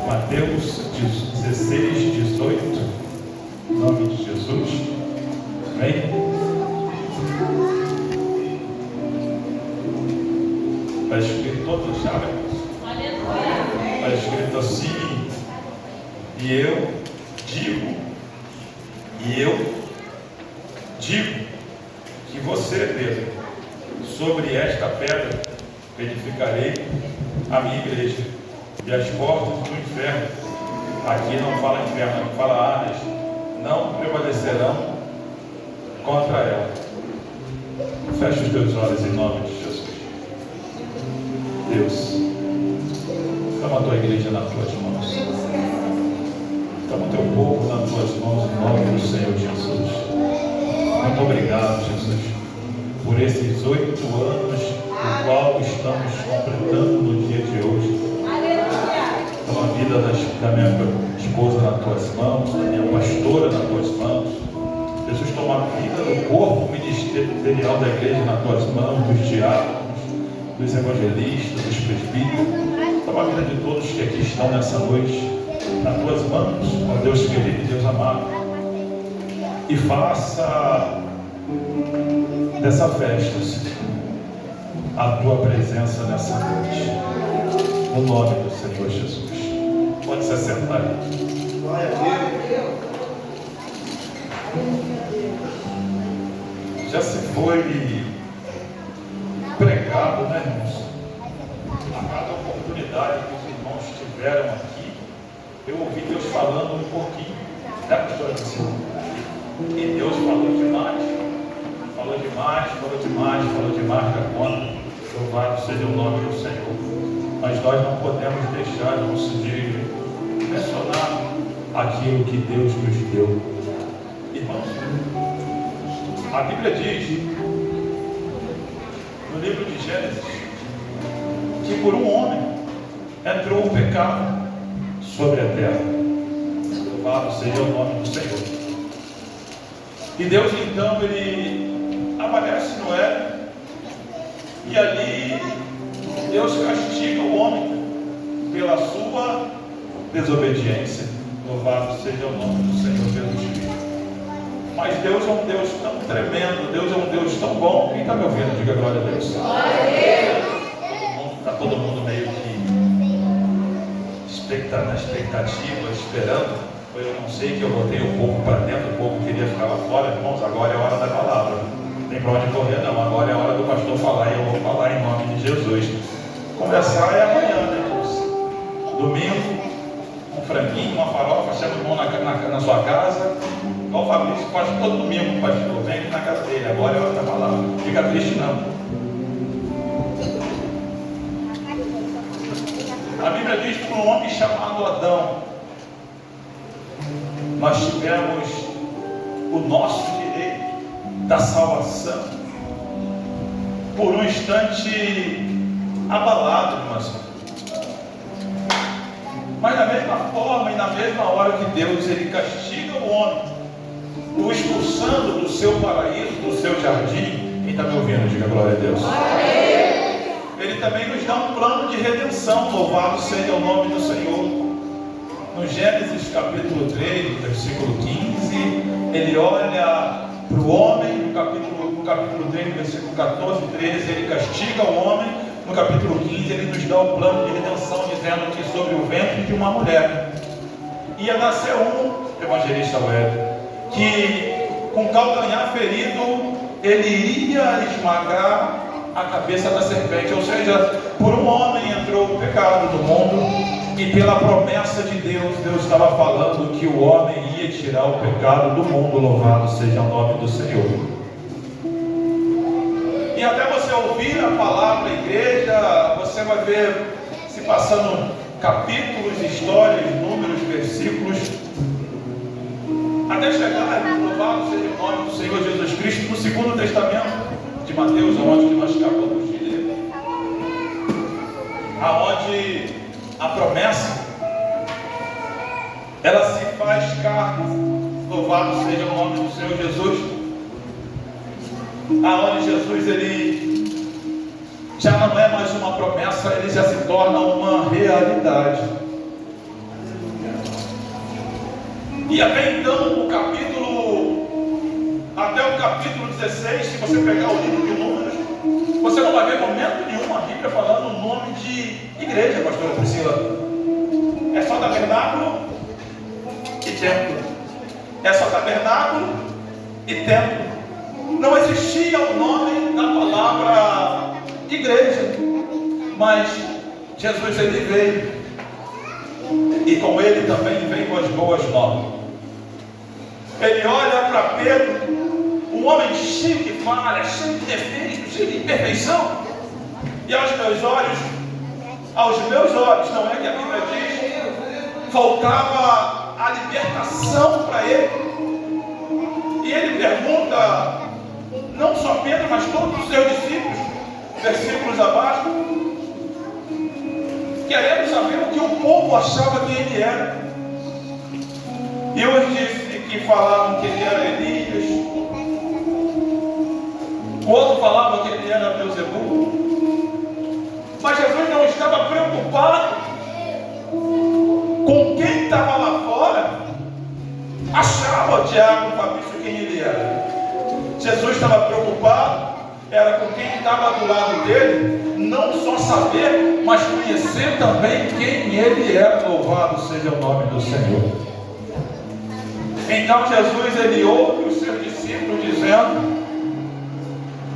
Mateus 16, 18, em nome de Jesus. Amém? Está escrito, todos sabem? Está escrito assim: e eu digo que você, Pedro, sobre esta pedra edificarei a minha igreja, e as portas do inferno, aqui não fala inferno, não fala Hades, não prevalecerão contra ela. Feche os teus olhos em nome de Jesus. Deus, toma a tua igreja nas tuas mãos, toma o teu povo nas tuas mãos, em nome do Senhor Jesus. Muito obrigado, Jesus, por esses 8 anos, o qual estamos completando no dia de hoje. Toma a vida da minha esposa nas tuas mãos, da minha pastora nas tuas mãos. Jesus, toma a vida do corpo ministerial da igreja nas tuas mãos, dos diáconos, dos evangelistas, dos presbíteros. Toma a vida de todos que aqui estão nessa noite nas tuas mãos, ó Deus querido e Deus amado. E faça dessa festa, Senhor, a tua presença nessa noite, no nome do Senhor Jesus. Pode se sentar aí. Glória a Deus. Já se foi pregado, né, irmãos? A cada oportunidade que os irmãos tiveram aqui, eu ouvi Deus falando um pouquinho, né, pastor? E Deus falou demais da conta. Louvado seja o nome do Senhor. Mas nós não podemos deixar, irmãos, de mencionar aquilo que Deus nos deu. Irmãos, a Bíblia diz, no livro de Gênesis, que por um homem entrou o pecado sobre a terra. Louvado seja o nome do Senhor. E Deus então, ele aparece no Éden, e ali Deus castiga o homem pela sua desobediência. Louvado seja o nome do Senhor Jesus Cristo. Mas Deus é um Deus tão tremendo, Deus é um Deus tão bom. Quem está me ouvindo, diga glória a Deus. Está todo mundo meio que na expectativa, esperando. Eu não sei, que eu botei o povo para dentro, o povo queria ficar lá fora. Irmãos, agora é a hora da palavra. Não tem para onde correr não, agora é a hora do pastor falar, e eu vou falar em nome de Jesus. Conversar é amanhã, né, irmãos? Domingo, um franguinho, uma farofa, chama o irmão na sua casa. Igual o Fabrício faz todo domingo, pastor, vem aqui na casa dele, agora é a hora da palavra. Fica triste não. A Bíblia diz que um homem chamado Adão, nós tivemos o nosso direito da salvação por um instante abalado, irmãos. Mas da mesma forma e na mesma hora que Deus ele castiga o homem, o expulsando do seu paraíso, do seu jardim. Quem está me ouvindo, diga glória a Deus. Ele também nos dá um plano de redenção. Louvado seja o nome do Senhor. No Gênesis capítulo 3, versículo 15, ele olha para o homem. No capítulo 3, versículo 14 e 13, ele castiga o homem. No capítulo 15, ele nos dá o plano de redenção, dizendo que sobre o ventre de uma mulher ia nascer evangelista Web, que com calcanhar ferido ele iria esmagar a cabeça da serpente. Ou seja, por um homem entrou o pecado no mundo, e pela promessa de Deus, Deus estava falando que o homem ia tirar o pecado do mundo. Louvado seja o nome do Senhor. E até você ouvir a palavra igreja, você vai ver se passando capítulos, histórias, números, versículos, até chegar, louvado seja o nome do Senhor Jesus Cristo, no Segundo Testamento de Mateus, onde nós acabamos de ler, aonde a promessa ela se faz carne. Louvado seja o nome do Senhor Jesus, aonde Jesus ele já não é mais uma promessa, ele já se torna uma realidade. E até então, até o capítulo 16, se você pegar o livro de Números, você não vai ver momento nenhum a Bíblia falando o nome de igreja, pastora Priscila. É só tabernáculo e templo. É só tabernáculo e templo. Não existia o nome da palavra igreja. Mas Jesus, ele veio. E com ele também veio as boas novas. Ele olha para Pedro, um homem cheio de falha, cheio de defeitos, cheio de imperfeição. E aos meus olhos, não é que a Bíblia diz, faltava a libertação para ele. E ele pergunta, não só Pedro, mas todos os seus discípulos, versículos abaixo, querendo saber o que o povo achava que ele era. E uns disse que falavam que ele era Elias, o outro falava que ele era Beelzebul. Mas Jesus não estava preocupado com quem estava lá fora, achava o Tiago, o Fabrício, quem ele era. Jesus estava preocupado, era com quem estava do lado dele, não só saber, mas conhecer também quem ele era. Louvado seja o nome do Senhor. Então Jesus, ele ouve os seus discípulos dizendo,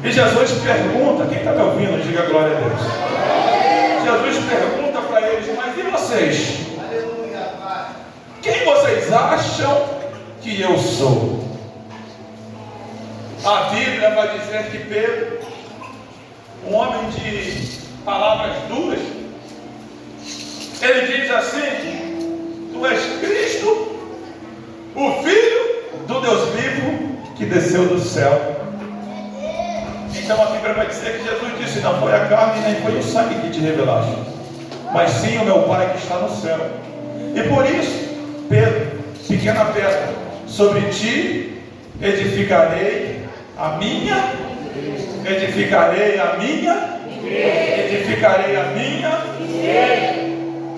e Jesus pergunta, quem está me ouvindo, diga glória a Deus. Jesus pergunta para eles, mas e vocês? Quem vocês acham que eu sou? A Bíblia vai dizer que Pedro, um homem de palavras duras, ele diz assim, tu és Cristo, o Filho do Deus vivo que desceu do céu. Então a Bíblia vai dizer que Jesus disse, não foi a carne nem foi o sangue que te revelaste, mas sim o meu Pai que está no céu. E por isso, Pedro, pequena pedra, sobre ti edificarei a minha,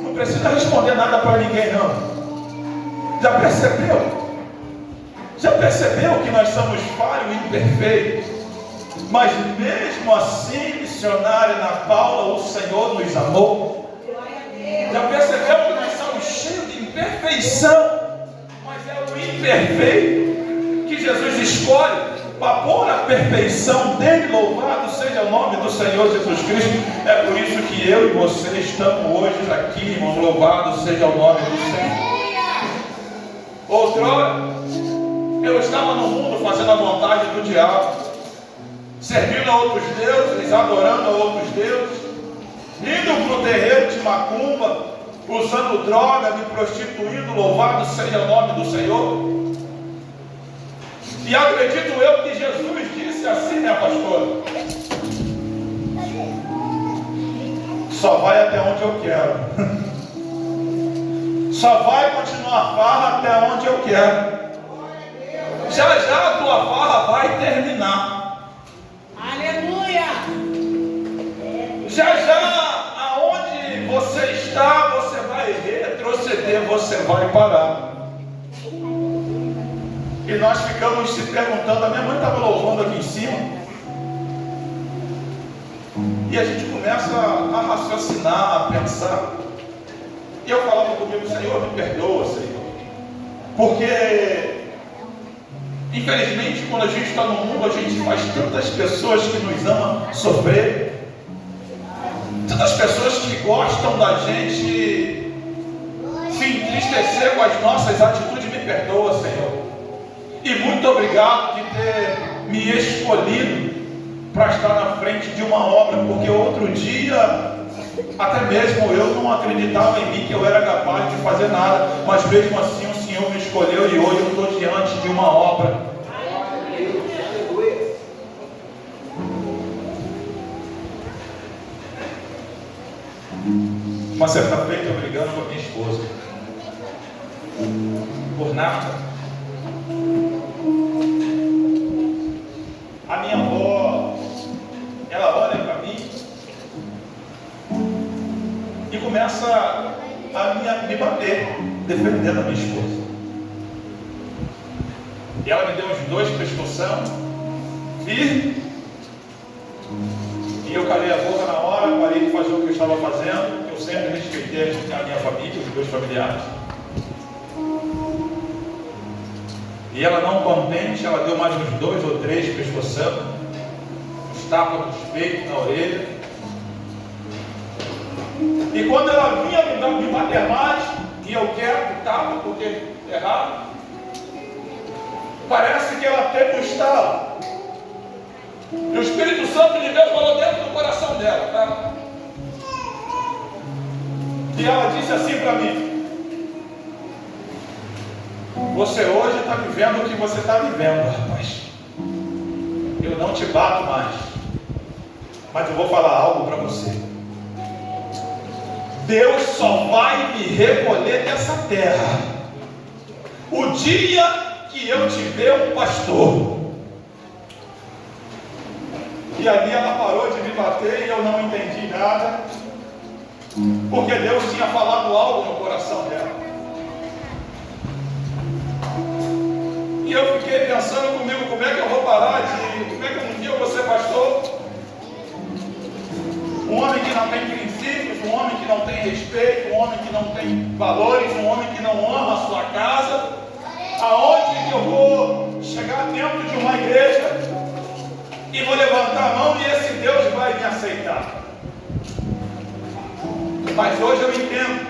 não precisa responder nada para ninguém não. Já percebeu que nós somos falhos e imperfeitos? Mas mesmo assim, missionário Ana Paula, o Senhor nos amou. Já percebeu que nós somos cheios de imperfeição? Mas é o imperfeito que Jesus escolhe para pôr a perfeição dele. Louvado seja o nome do Senhor Jesus Cristo. É por isso que eu e você estamos hoje aqui, irmão. Louvado seja o nome do Senhor. Outrora, eu estava no mundo fazendo a vontade do diabo, servindo a outros deuses, adorando a outros deuses, indo para o terreiro de macumba, usando droga, me prostituindo. Louvado seja o nome do Senhor. E acredito eu que Jesus disse assim, né, pastor? Só vai até onde eu quero. Só vai continuar a farra até onde eu quero. Já a tua farra vai terminar. Aleluia! Já aonde você está, você vai retroceder, você vai parar. E nós ficamos se perguntando, a minha mãe estava louvando aqui em cima, e a gente começa a raciocinar, a pensar. E eu falava comigo, Senhor, me perdoa, Senhor. Porque, infelizmente, quando a gente está no mundo, a gente faz tantas pessoas que nos amam sofrer. Tantas pessoas que gostam da gente se entristecer com as nossas atitudes. Me perdoa, Senhor. E muito obrigado de ter me escolhido para estar na frente de uma obra, porque outro dia, até mesmo eu não acreditava em mim que eu era capaz de fazer nada, mas mesmo assim o Senhor me escolheu e hoje eu estou diante de uma obra. Uma certa feita eu brigando com a minha esposa por nada. A minha avó, ela olha para mim e começa a me bater, defendendo a minha esposa. E ela me deu uns 2 pescoção, firme. E eu calei a boca na hora, parei de fazer o que eu estava fazendo. Eu sempre respeitei a minha família, os meus familiares. E ela, não contente, ela deu mais uns 2 ou 3 pescoção, uns tapas nos peitos, na orelha. E quando ela vinha me bater mais, e eu quero, tapa, porque é errado, parece que ela teve um estalo. E o Espírito Santo de Deus falou dentro do coração dela, tá? E ela disse assim para mim: você hoje está vivendo o que você está vivendo, rapaz. Eu não te bato mais, mas eu vou falar algo para você. Deus só vai me recolher dessa terra o dia que eu tiver um pastor. E ali ela parou de me bater e eu não entendi nada, porque Deus tinha falado algo no coração dela. E eu fiquei pensando comigo, como é que eu vou parar de... Como é que um dia eu vou ser pastor? Um homem que não tem princípios, um homem que não tem respeito, um homem que não tem valores, um homem que não ama a sua casa. Aonde que eu vou chegar dentro de uma igreja e vou levantar a mão e esse Deus vai me aceitar? Mas hoje eu entendo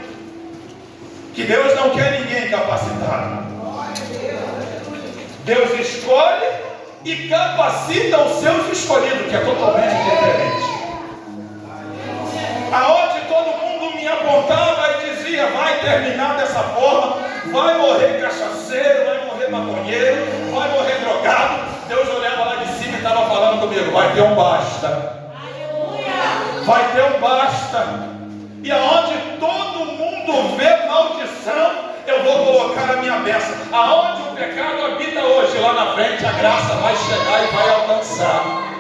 que Deus não quer ninguém capacitado. Deus escolhe e capacita os seus escolhidos, que é totalmente diferente. Aonde todo mundo me apontava e dizia: vai terminar dessa forma, vai morrer cachaceiro, vai morrer maconheiro, vai morrer drogado. Deus olhava lá de cima e estava falando comigo: vai ter um basta. Vai ter um basta. E aonde todo mundo vê maldição, eu vou colocar a minha bênção. Aonde o pecado habita hoje, lá na frente a graça vai chegar e vai alcançar.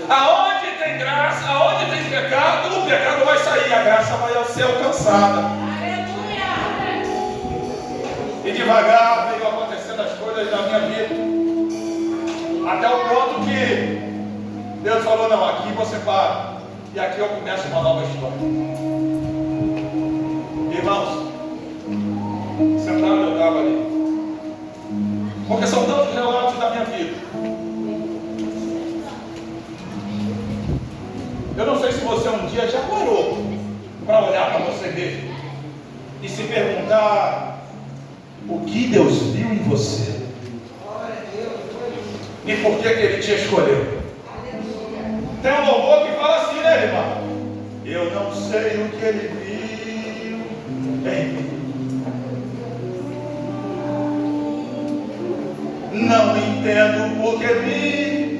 Aonde tem graça, aonde tem pecado, o pecado vai sair, a graça vai ser alcançada. E devagar veio acontecendo as coisas da minha vida, até o ponto que Deus falou: não, aqui você para, e aqui eu começo uma nova história. Irmãos, sentado eu estava ali, porque são tantos relatos da minha vida. Eu não sei se você um dia já parou para olhar para você mesmo e se perguntar o que Deus viu em você e por que Ele te escolheu. Tem um louvor que fala assim, né, irmão? Eu não sei o que Ele viu em mim, não entendo por que vi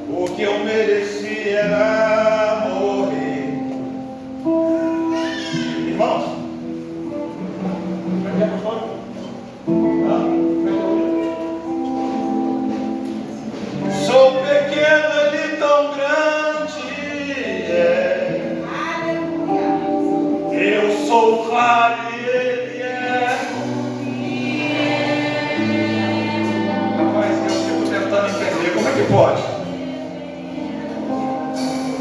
o que eu mereci era morrer. Irmãos, como é que é, pastor? Sou pequeno, Ele tão grande é. Eu sou claro e Ele é. Rapaz, eu fico tentando entender como é que pode.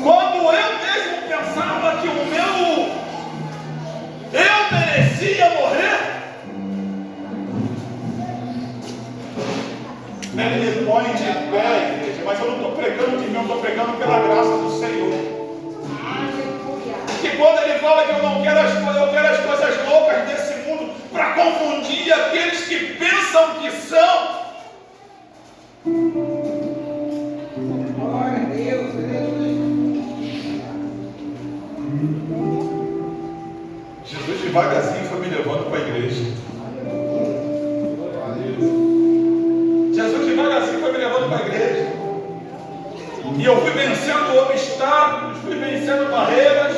Quando eu mesmo pensava que eu merecia morrer, Ele me põe de pé, igreja, mas eu não estou pregando de mim, eu estou pregando pela graça do Senhor. Que quando Ele fala que eu não quero as coisas, eu quero as coisas loucas desse mundo para confundir aqueles que pensam que são. Glória a Deus, Jesus devagarzinho foi me levando para a igreja. Jesus devagarzinho foi me levando para a igreja. E eu fui vencendo obstáculos, fui vencendo barreiras.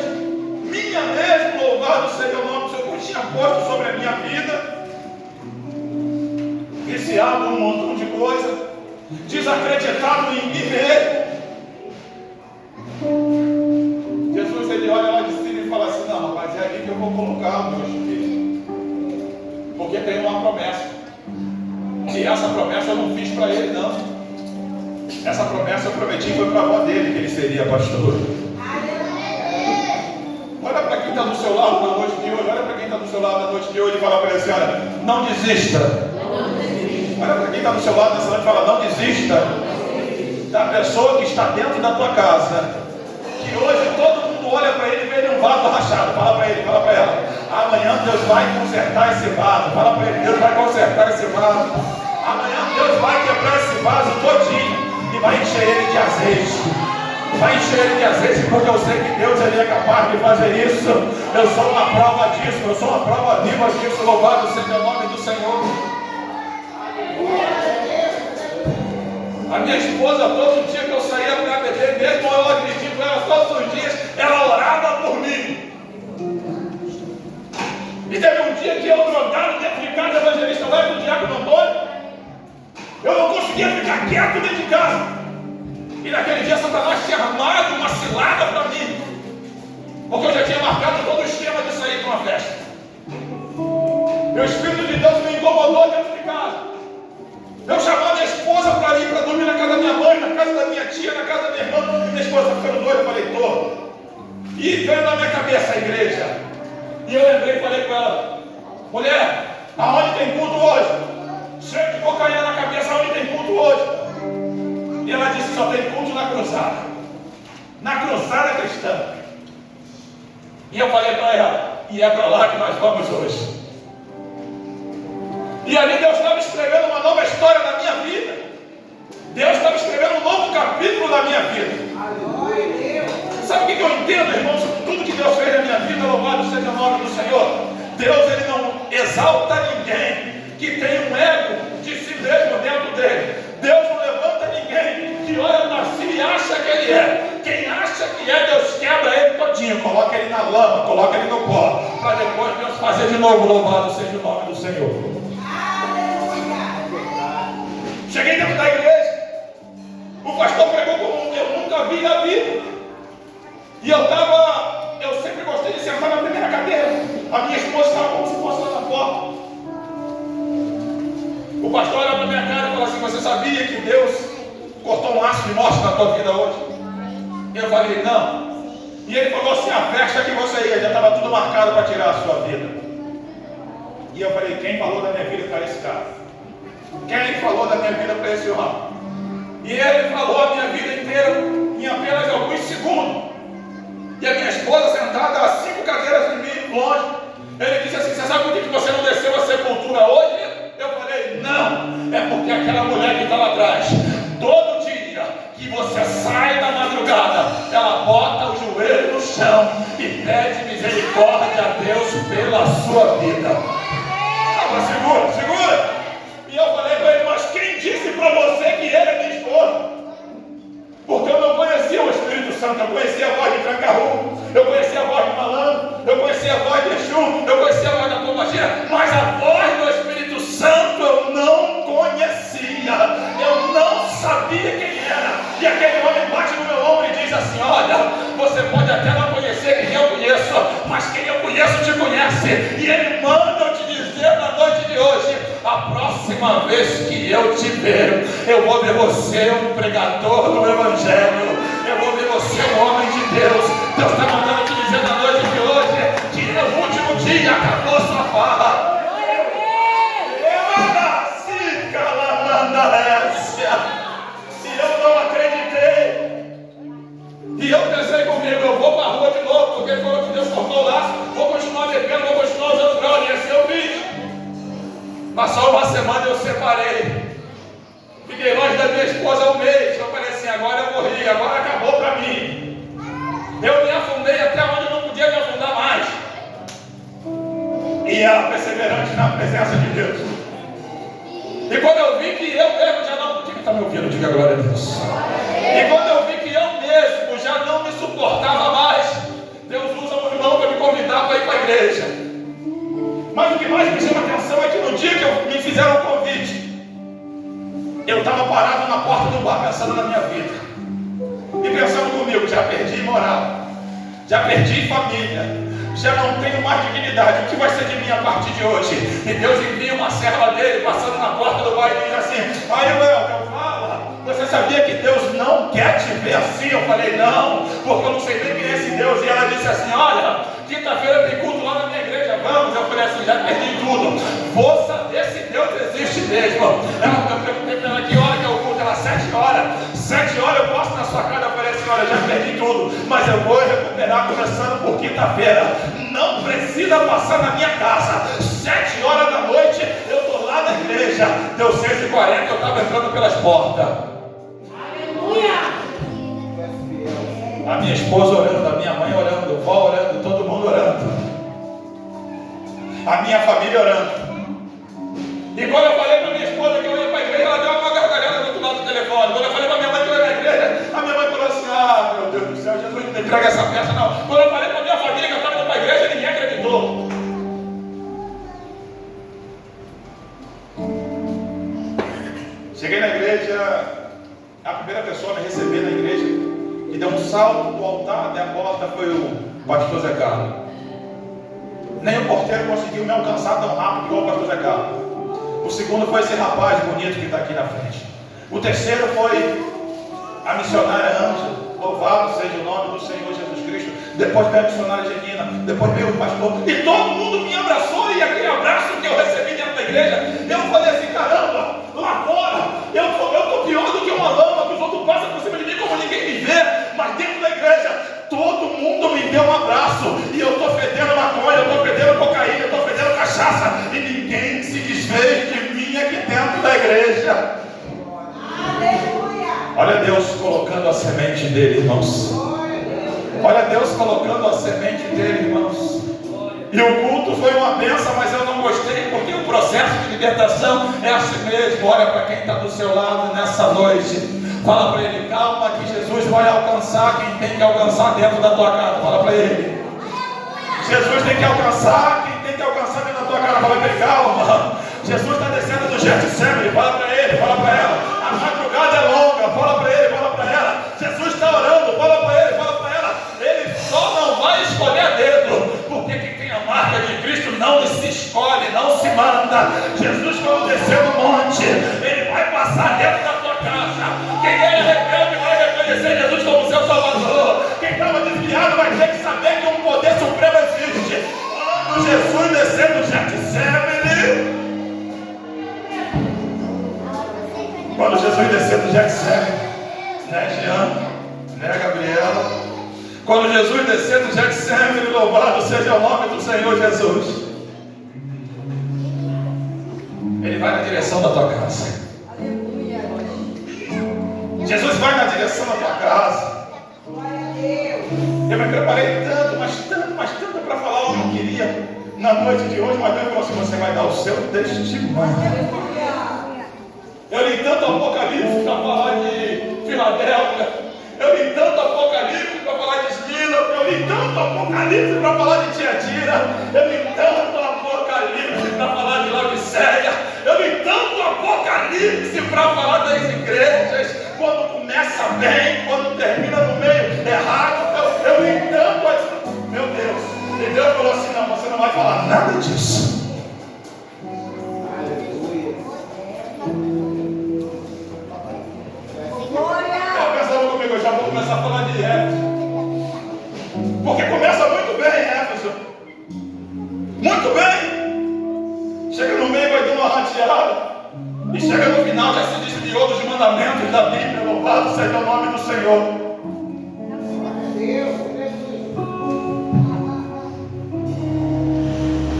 Minha mesmo, louvado seja o nome do Senhor, que tinha posto sobre a minha vida. Viciado um montão de coisa, desacreditado em mim mesmo. Jesus, Ele olha lá de cima e fala assim: não, rapaz, é ali que eu vou colocar o meu espírito. Porque tem uma promessa. E essa promessa eu não fiz para ele, não. Essa promessa eu prometi foi para a avó dele, que ele seria pastor. Olha para quem está do seu lado na noite de hoje. Olha para quem está do seu lado na noite de hoje e fala para ele assim: olha, não desista. Olha para quem está do seu lado nessa noite e fala: não desista da pessoa que está dentro da tua casa. Que hoje todo mundo olha para ele e vê um vaso rachado. Fala para ele, fala para ela: amanhã Deus vai consertar esse vaso. Fala para ele: Deus vai consertar esse vaso. Amanhã Deus vai quebrar esse vaso todinho e vai encher ele de azeite. Vai encher ele de azeite, porque eu sei que Deus ele é capaz de fazer isso. Eu sou uma prova disso, eu sou uma prova viva disso. Louvado seja o nome do Senhor. A minha esposa, todo dia que eu saía para beber, mesmo eu acredito ela todos os dias, ela orava por mim. E teve um dia que eu, drogado, dentro de casa, evangelista vai para o diácono Antônio, eu não conseguia ficar quieto dentro de casa. E naquele dia Satanás tinha armado uma cilada para mim, porque eu já tinha marcado todo o esquema de sair para uma festa. E o Espírito de Deus me incomodou dentro de casa. Eu chamava minha esposa para ir para dormir na casa da minha mãe, na casa da minha tia, na casa da minha irmã. Minha esposa está ficando doida, eu falei: tô. E veio na minha cabeça a igreja. E eu lembrei e falei para ela: mulher, aonde tem culto hoje? Cheio de cocaína na cabeça, aonde tem culto hoje? E ela disse: só tem culto na cruzada. Na cruzada cristã. E eu falei para ela: e é para lá que nós vamos hoje. E ali Deus estava escrevendo uma nova história na minha vida. Deus estava escrevendo um novo capítulo na minha vida. Sabe o que eu entendo, irmãos? Tudo que Deus fez na minha vida, louvado seja o nome do Senhor. Deus ele não exalta ninguém que tem um ego de si mesmo dentro dele. Deus não levanta ninguém que olha para si e acha que ele é. Quem acha que é, Deus quebra ele todinho, coloca ele na lama, coloca ele no pó, para depois Deus fazer de novo. Louvado seja o nome do Senhor. Cheguei dentro da igreja, o pastor pregou como eu nunca vi na vida. E eu sempre gostei de sentar na primeira cadeira. A minha esposa estava como se fosse lá na porta. O pastor olhava para minha cara e falou assim: você sabia que Deus cortou um laço de morte na tua vida hoje? Eu falei: não. E ele falou assim: a festa que você ia, já estava tudo marcado para tirar a sua vida. E eu falei: quem falou da minha vida para esse cara? Quem falou da minha vida para esse homem? E ele falou a minha vida inteira em apenas alguns segundos. E a minha esposa sentada a 5 cadeiras de mim, longe. Ele disse assim: você sabe por que você não desceu a sepultura hoje? Eu falei: não, é porque aquela mulher que está lá atrás, todo dia que você sai da madrugada, ela bota o joelho no chão e pede misericórdia a Deus pela sua vida. Agora segura. E eu falei para ele: mas quem disse para você que ele é minha esposa? Porque eu não conhecia o Espírito Santo. Eu conhecia a voz de Tranca-Rua, eu conhecia a voz de Malandro, eu conhecia a voz de Exu, eu conhecia a voz da Pombagira, mas a voz do Espírito Santo eu não conhecia. Eu não sabia quem era. E aquele homem bate no meu ombro e diz assim: olha, você pode até não conhecer quem eu conheço, mas quem eu conheço te conhece. E ele manda eu te dizer na noite de hoje: a próxima vez que eu te ver, eu vou ver você um pregador do Evangelho. Eu vou ver você um homem de Deus. Deus está mandando te dizer na noite de hoje que no último dia acabou sua farra. E eu não acreditei. E eu pensei comigo: eu vou para a rua de novo, porque ele falou que Deus cortou o laço. Vou continuar bebendo, vou continuar usando droga. E esse eu fiz. Passou uma semana, eu separei. Fiquei longe da minha esposa um mês. Eu falei assim: agora eu morri, agora acabou para mim. Eu me afundei até onde eu não podia me afundar mais. E era perseverante na presença de Deus. E quando eu vi que eu mesmo já não... Quem está me ouvindo? Diga glória a Deus. E quando eu vi que eu mesmo já não me suportava mais, Deus usa um irmão para me convidar para ir para a igreja. Mas o que mais me chama a atenção é que no dia que me fizeram o convite, eu estava parado na porta do bar pensando na minha vida. E pensando comigo: já perdi moral, já perdi família, já não tenho mais dignidade, o que vai ser de mim a partir de hoje? E Deus envia uma serva dele, passando na porta do bairro e diz assim: aí Welton, fala, você sabia que Deus não quer te ver assim? Eu falei: não, porque eu não sei nem quem é esse Deus. E ela disse assim: olha, quinta-feira tem culto lá na minha igreja, vamos. Eu falei assim: já perdi tudo, vou saber se Deus existe mesmo. Eu perguntei para ela: que hora que é o culto? Ela: 7 horas. 7 horas eu posso na sua casa? Eu falei assim: olha, já perdi tudo, mas eu vou recuperar começando por quinta-feira. Não precisa passar na minha casa. 7 horas da noite eu estou lá na igreja. Deu 6h40, eu estava entrando pelas portas. Aleluia! A minha esposa orando, a minha mãe orando, a vó orando, todo mundo orando, a minha família orando. E quando eu falei para minha esposa que eu ia para a igreja, ela deu uma gargalhada do outro lado do telefone. Quando eu falei para minha mãe que eu ia na igreja, a minha mãe falou assim: ah, meu Deus do céu, Jesus não entrega essa peça não. Quando eu falei para minha família que eu estava indo para a igreja, ninguém acreditou. Cheguei na igreja, a primeira pessoa a me receber na igreja, que deu um salto do altar até a porta, foi o pastor Zé Carlos. Nem o porteiro conseguiu me alcançar tão rápido igual o pastor Zé Carlos. O segundo foi esse rapaz bonito que está aqui na frente. O terceiro foi a missionária Ângela. Louvado seja o nome do Senhor Jesus Cristo. Depois veio a missionária Genina. Depois veio o pastor. E todo mundo me abraçou. E aquele abraço que eu recebi dentro da igreja, eu falei assim: caramba, lá fora eu estou pior do que uma lama, que os outros passam por cima de mim como ninguém me vê. Mas dentro da igreja, todo mundo me deu um abraço. E eu estou fedendo maconha, eu estou fedendo cocaína, eu estou fedendo cachaça. E ninguém se desfez de mim aqui dentro da igreja. Aleluia! Olha Deus colocando a semente dele, irmãos. Olha Deus colocando a semente dele, irmãos. E o culto foi uma bênção, mas eu não gostei, porque o processo de libertação é assim mesmo. Olha para quem está do seu lado nessa noite. Fala para ele: calma, que Jesus vai alcançar quem tem que alcançar dentro da tua casa. Fala para ele: Jesus tem que alcançar quem tem que alcançar dentro da tua casa. Fala para ele: calma, Jesus está descendo do Getsemane. Fala para ele, fala para ela: a madrugada é longa. Fala para ele, fala para ela: Jesus está orando. Fala para ele, fala para ela: ele só não vai escolher a dedo, porque quem tem a marca de Cristo não se escolhe, não se manda. Jesus, quando descer no monte, ele vai passar dentro da tua casa. Quem é rebelde vai reconhecer Jesus como seu Salvador. Quem estava desviado vai ter que saber que um poder supremo existe. Quando Jesus descer no Getsemane, quando Jesus descer no Getsemane, né, Jean, né, Gabriela? Quando Jesus descer no Getsemane, louvado seja o nome do Senhor Jesus, ele vai na direção da tua casa. Jesus vai na direção da tua casa. Eu me preparei tanto, mas tanto para falar o que eu queria na noite de hoje, mas Deus falou assim: você vai dar o seu testemunho. Eu li tanto Apocalipse para falar de Filadélfia. Eu li tanto Apocalipse para falar de Esmina. Eu li tanto Apocalipse para falar de Tiatira. Eu li tanto Apocalipse para falar de Laodiceia. Eu li tanto Apocalipse para falar das igrejas. Quando começa bem, quando termina no meio errado. Eu li tanto. Meu Deus. E Deus falou assim: não, você não vai falar nada disso. Pensando comigo, eu já vou começar a falar de Éfeso, porque começa muito bem, Éfeso, muito bem. Chega no meio, vai dar uma rateada, e chega no final, já se desviou dos mandamentos da Bíblia. Louvado seja o nome do Senhor.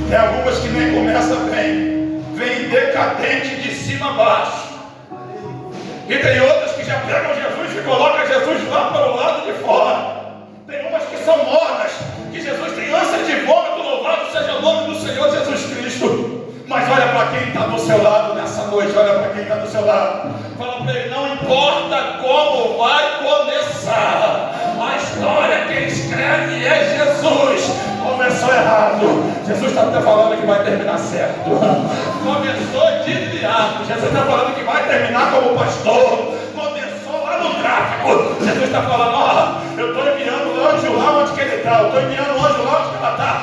Tem algumas que nem começam bem, vem decadente de cima a baixo. E tem outras que já pegam Jesus e colocam Jesus lá para o lado de fora. Tem umas que são mornas, que Jesus tem ânsia de vômito. Louvado seja o nome do Senhor Jesus Cristo. Mas olha para quem está do seu lado nessa noite. Olha para quem está do seu lado. Fala para ele: não importa como vai começar, a história quem escreve é Jesus. Começou errado, Jesus está até falando que vai terminar certo. Começou desviado, Jesus está falando que vai terminar como pastor. Começou lá no tráfico, Jesus está falando: ó, eu estou enviando o anjo lá onde que ele está. Eu estou enviando o anjo lá onde que ela está.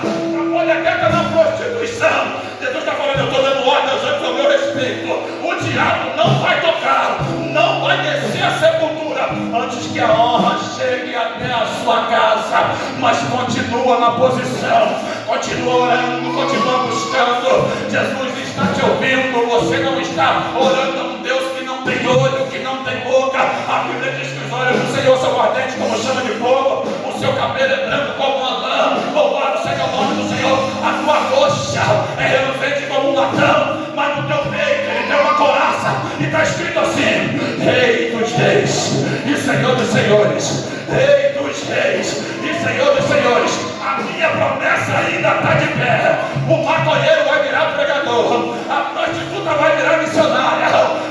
diabo não vai tocar, não vai descer a sepultura antes que a honra chegue até a sua casa. Mas continua na posição, continua orando, continua buscando. Jesus está te ouvindo. Você não está orando a um Deus que não tem olho, que não tem boca. A Bíblia diz que os olhos do Senhor são ardentes como chama de fogo, o seu cabelo é branco como uma lã. Louvado seja o nome do Senhor. A tua roxa é reluzente como um latão, mas no teu peito ele tem uma couraça, e está escrito assim: Rei dos reis e Senhor dos senhores. Rei dos reis e Senhor dos senhores. A minha promessa ainda está de pé. O maconheiro vai virar pregador, a prostituta vai virar missionária,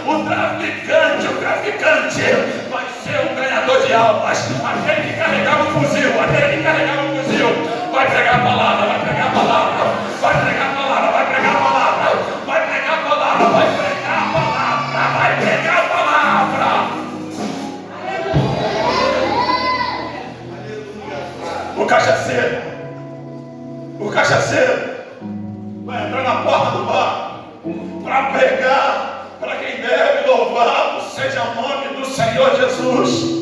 o traficante vai ser um ganhador de almas. Aquele que carregava o fuzil, vai pregar a palavra, vai pregar a palavra, vai pregar a palavra, vai pregar a palavra, vai pregar a palavra, vai pregar a palavra, vai pregar a palavra. O cachaceiro vai entrar na porta do bar para pregar para quem deve. Louvado seja o nome do Senhor Jesus.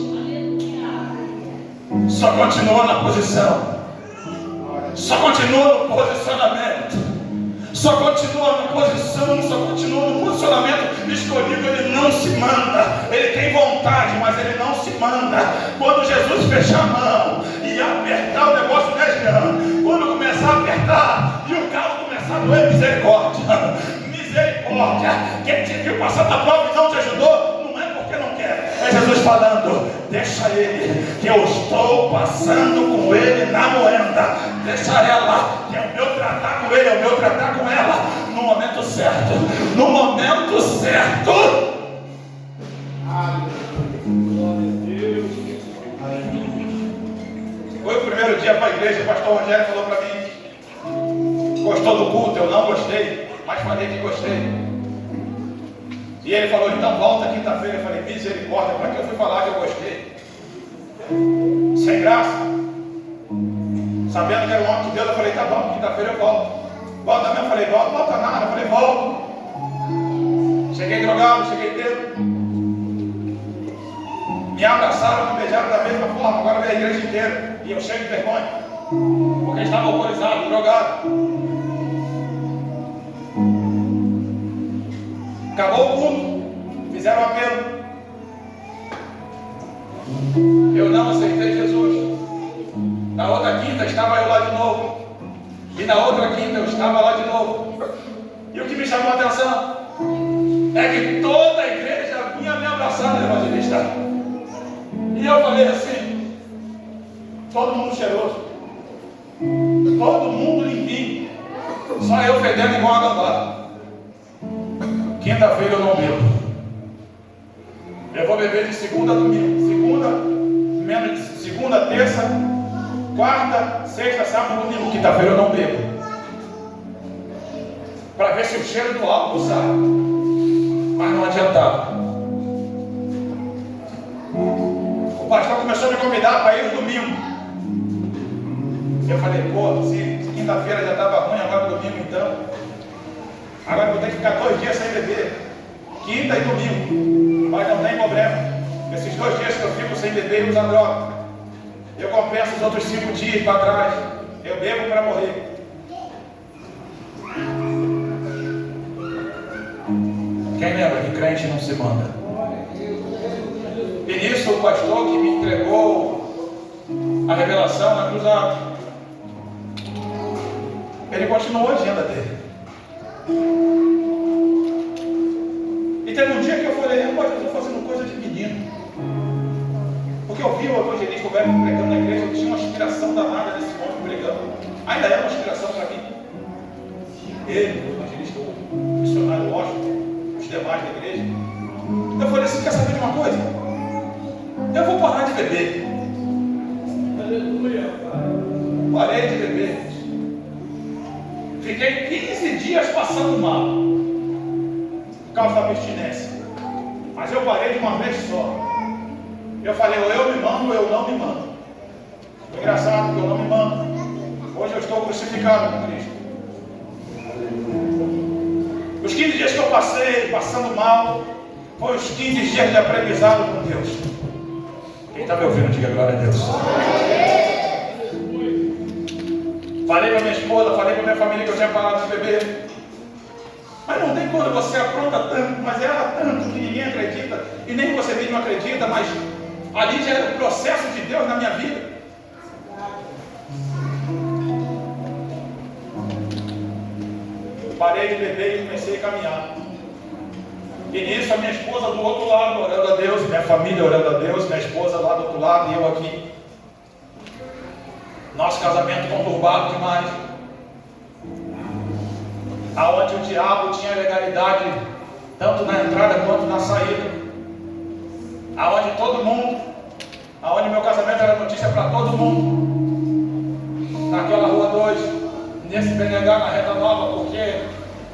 Só continua na posição, só continua no posicionamento, só continua na posição, só continua no posicionamento escolhido. Ele não se manda, ele tem vontade, mas ele não se manda. Quando Jesus fechar a mão e apertar o negócio, né, Jean? Quando começar a apertar e o carro começar a doer, misericórdia, misericórdia. Quem te viu passar na prova e não te ajudou, não é porque não quer, é Jesus falando: deixa ele, que eu estou passando com ele na moenda. Deixa ela, que é o meu tratar com ele, é o meu tratar com ela, no momento certo, no momento certo. Foi o primeiro dia para a igreja, o pastor Rogério falou para mim: gostou do culto? Eu não gostei, mas falei que gostei. E ele falou: então volta quinta-feira. Eu falei: misericórdia, para que eu fui falar que eu gostei? Sem graça, sabendo que era o homem de Deus. Eu falei: tá bom, quinta-feira eu volto. Volta mesmo? Eu falei: volta nada. Eu falei: volto. Cheguei drogado, cheguei bêbado. Me abraçaram, me beijaram da mesma forma. Agora veio a igreja inteira e eu cheio de vergonha, porque estava alcoolizado, drogado. Acabou o culto, fizeram apelo. Eu não aceitei Jesus. Na outra quinta estava eu lá de novo, e na outra quinta eu estava lá de novo. E o que me chamou a atenção é que toda a igreja vinha me abraçar no evangelista. E eu falei assim: todo mundo cheiroso, todo mundo limpinho, só eu fedendo igual a gambá. Quinta-feira eu não bebo. Eu vou beber de segunda a domingo. Segunda, terça, quarta, sexta, sábado, domingo. Quinta-feira eu não bebo, para ver se o cheiro do álcool sai. Mas não adiantava. O pastor começou a me convidar para ir no domingo. Eu falei: pô, se quinta-feira já estava ruim, agora domingo então. Agora eu vou ter que ficar 2 dias sem beber, quinta e domingo. Mas não tem problema. Esses 2 dias que eu fico sem beber e usar droga, eu compenso os outros 5 dias para trás. Eu bebo para morrer. Quem lembra que crente não se manda? E nisso o pastor que me entregou a revelação na cruzada, ele continuou a agenda dele. E teve um dia que eu falei: rapaz, eu estou fazendo coisa de menino. Porque eu vi o evangelista velho pregando na igreja, eu tinha uma inspiração danada desse homem pregando. Ainda é uma inspiração para mim. Ele, o evangelista, o missionário Washington, os demais da igreja. Eu falei assim: quer saber de uma coisa? Eu vou parar de beber. Aleluia. Parei de beber. Fiquei 15 dias passando mal por causa da abstinência. Mas eu parei de uma vez só. Eu falei: ou eu me mando ou eu não me mando. É engraçado que eu não me mando. Hoje eu estou crucificado com Cristo. Os 15 dias que eu passei passando mal, foi os 15 dias de aprendizado com Deus. Quem está me ouvindo, diga glória a Deus. Falei para minha esposa, falei para minha família que eu tinha parado de beber. Mas não tem quando você apronta tanto, mas erra tanto que ninguém acredita, e nem você mesmo acredita, mas ali já era o processo de Deus na minha vida. Parei de beber e comecei a caminhar. E nisso a minha esposa do outro lado orando a Deus, minha família orando a Deus, minha esposa lá do outro lado e eu aqui. Nosso casamento conturbado demais. Aonde o diabo tinha legalidade tanto na entrada quanto na saída. Aonde todo mundo, aonde meu casamento era notícia para todo mundo. Naquela rua 2, nesse BNH na Reta Nova, porque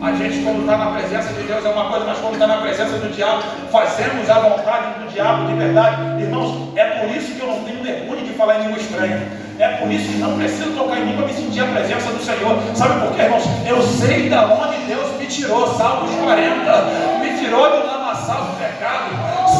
a gente quando está na presença de Deus é uma coisa, mas quando está na presença do diabo, fazemos a vontade do diabo de verdade. Irmãos, é por isso que eu não tenho vergonha de falar em língua estranha. É por isso que não preciso tocar em língua para me sentir a presença do Senhor. Sabe por quê, irmãos? Eu sei da onde Deus me tirou. Salmos 40. Me tirou do lamaçal do pecado,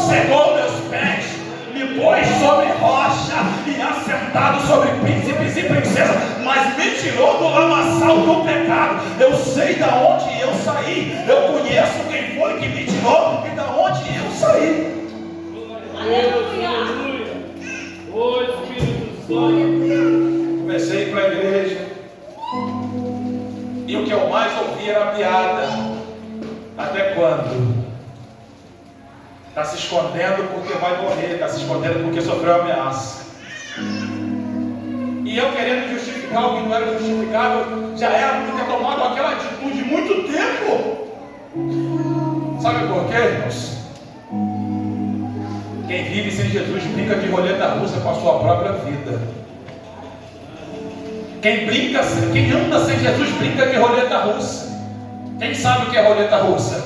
cegou meus pés, me pôs sobre rocha e assentado sobre príncipes e princesas, mas me tirou do lamaçal do pecado. Eu sei da onde eu saí. Eu conheço quem foi que me tirou e da onde eu saí. Aleluia. Ô Espírito Santo. Comecei a ir para a igreja e o que eu mais ouvi era piada. Até quando? Está se escondendo porque vai morrer, está se escondendo porque sofreu ameaça. E eu querendo justificar o que não era justificável, já era para ter tomado aquela atitude muito tempo. Sabe por quê, irmãos? Quem vive sem Jesus brinca de roleta russa com a sua própria vida. Quem anda sem Jesus brinca de roleta russa. Quem sabe o que é roleta russa?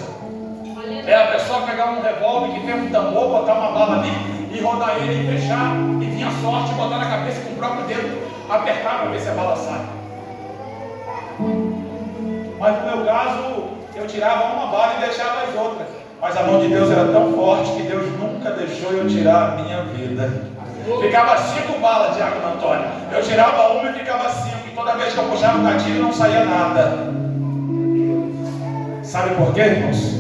É a pessoa pegar um revólver que tem um tambor, botar uma bala ali e rodar ele e fechar, e vir a sorte, botar na cabeça com o próprio dedo, apertar para ver se a bala sai. Mas no meu caso, eu tirava uma bala e deixava as outras. Mas a mão de Deus era tão forte que Deus nunca deixou eu tirar a minha vida. Ficava 5 balas, Diácono Antônio. Eu tirava uma e ficava 5. E toda vez que eu puxava o gatilho não saía nada. Sabe por quê, irmãos?